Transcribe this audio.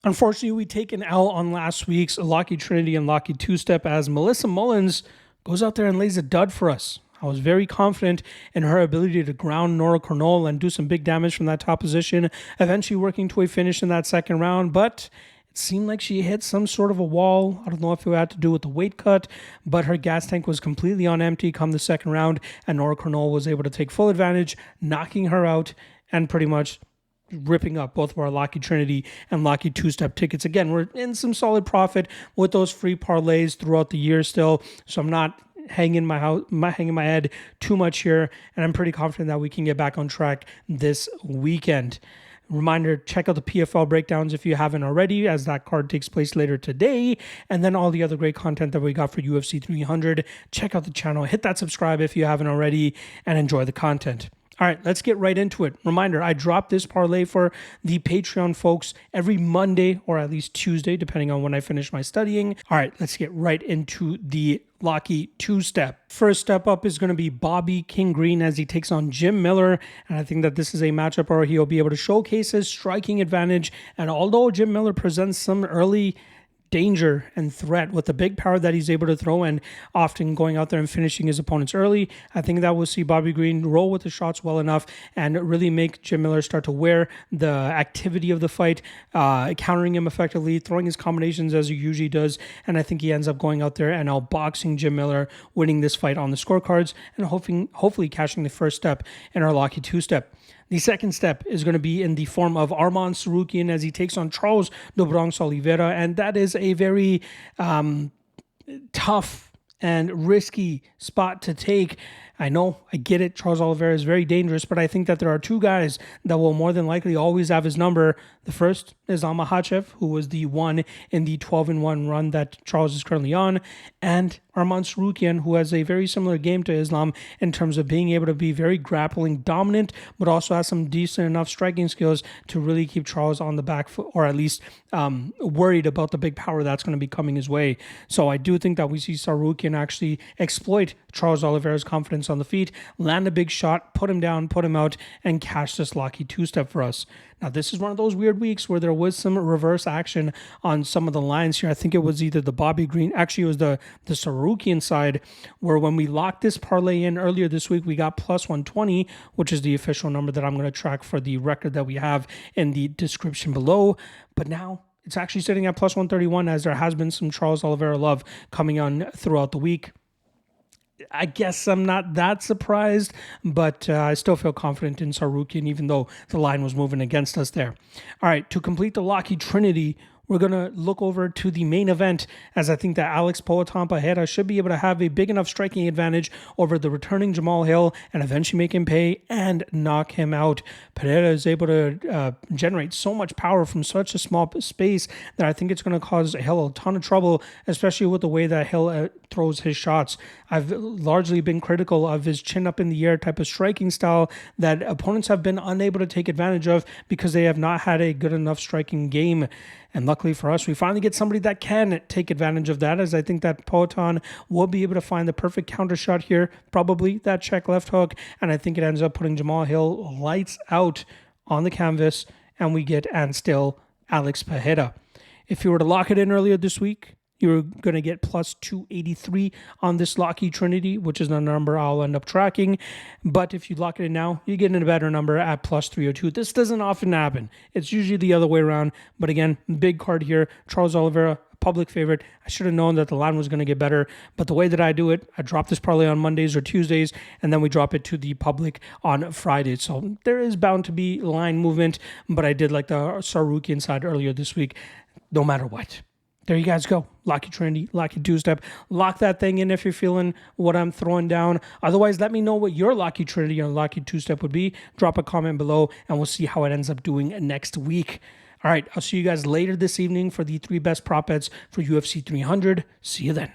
Unfortunately, we take an L on last week's Locky Trinity and Locky Two-Step as Melissa Mullins goes out there and lays a dud for us. I was very confident in her ability to ground Nora Cornell and do some big damage from that top position, eventually working to a finish in that second round, but it seemed like she hit some sort of a wall. I don't know if it had to do with the weight cut, but her gas tank was completely on empty come the second round, and Nora Cornell was able to take full advantage, knocking her out and pretty much ripping up both of our Locky Trinity and Locky Two-Step tickets. Again, we're in some solid profit with those free parlays throughout the year still, so I'm not hanging my head too much here, and I'm pretty confident that we can get back on track this weekend. Reminder, check out the PFL breakdowns if you haven't already, as that card takes place later today, and then all the other great content that we got for UFC 300. Check out the channel, hit that subscribe if you haven't already, and enjoy the content. All right, let's get right into it. Reminder, I drop this parlay for the Patreon folks every Monday or at least Tuesday, depending on when I finish my studying. All right, let's get right into the Locky Two-Step. First step up is going to be Bobby King Green as he takes on Jim Miller. And I think that this is a matchup where he'll be able to showcase his striking advantage. And although Jim Miller presents some early danger and threat with the big power that he's able to throw and often going out there and finishing his opponents early, I think that we'll see Bobby Green roll with the shots well enough and really make Jim Miller start to wear the activity of the fight, countering him effectively, throwing his combinations as he usually does, and I think he ends up going out there and outboxing Jim Miller, winning this fight on the scorecards and hopefully cashing the first step in our Locky Two-Step. The second step is going to be in the form of Arman Tsarukyan as he takes on Charles do Bronx Oliveira, and that is a very tough and risky spot to take. I know, I get it, Charles Oliveira is very dangerous, but I think that there are two guys that will more than likely always have his number. The first is Makhachev, who was the one in the 12-1 run that Charles is currently on, and Arman Tsarukyan, who has a very similar game to Islam in terms of being able to be very grappling dominant, but also has some decent enough striking skills to really keep Charles on the back foot, or at least worried about the big power that's going to be coming his way. So I do think that we see Tsarukyan actually exploit Charles Oliveira's confidence on the feet, land a big shot, put him down, put him out, and cash this Locky Two-Step for us. Now, this is one of those weird weeks where there was some reverse action on some of the lines here. I think it was either the Bobby Green, actually it was the Tsarukyan side, where when we locked this parlay in earlier this week, we got plus 120, which is the official number that I'm going to track for the record that we have in the description below. But now it's actually sitting at plus 131 as there has been some Charles Oliveira love coming on throughout the week. I guess I'm not that surprised, but I still feel confident in Tsarukyan, even though the line was moving against us there. All right, to complete the Locky Trinity, we're going to look over to the main event, as I think that Alex Poatampa should be able to have a big enough striking advantage over the returning Jamal Hill and eventually make him pay and knock him out. Pereira is able to generate so much power from such a small space that I think it's going to cause Hill a ton of trouble, especially with the way that Hill throws his shots. I've largely been critical of his chin up in the air type of striking style that opponents have been unable to take advantage of because they have not had a good enough striking game. And luckily for us, we finally get somebody that can take advantage of that, as I think that Poatan will be able to find the perfect counter shot here, probably that check left hook, and I think it ends up putting Jamal Hill lights out on the canvas, and we get and still Alex Pereira. If you were to lock it in earlier this week, you're going to get plus 283 on this Locky Trinity, which is the number I'll end up tracking. But if you lock it in now, you're getting a better number at plus 302. This doesn't often happen. It's usually the other way around. But again, big card here. Charles Oliveira, public favorite. I should have known that the line was going to get better. But the way that I do it, I drop this parlay on Mondays or Tuesdays, and then we drop it to the public on Fridays. So there is bound to be line movement, but I did like the Tsarukyan side earlier this week, no matter what. There you guys go. Locky Trinity, Locky Two-Step. Lock that thing in if you're feeling what I'm throwing down. Otherwise, let me know what your Locky Trinity or Locky Two-Step would be. Drop a comment below, and we'll see how it ends up doing next week. All right, I'll see you guys later this evening for the 3 best prop bets for UFC 300. See you then.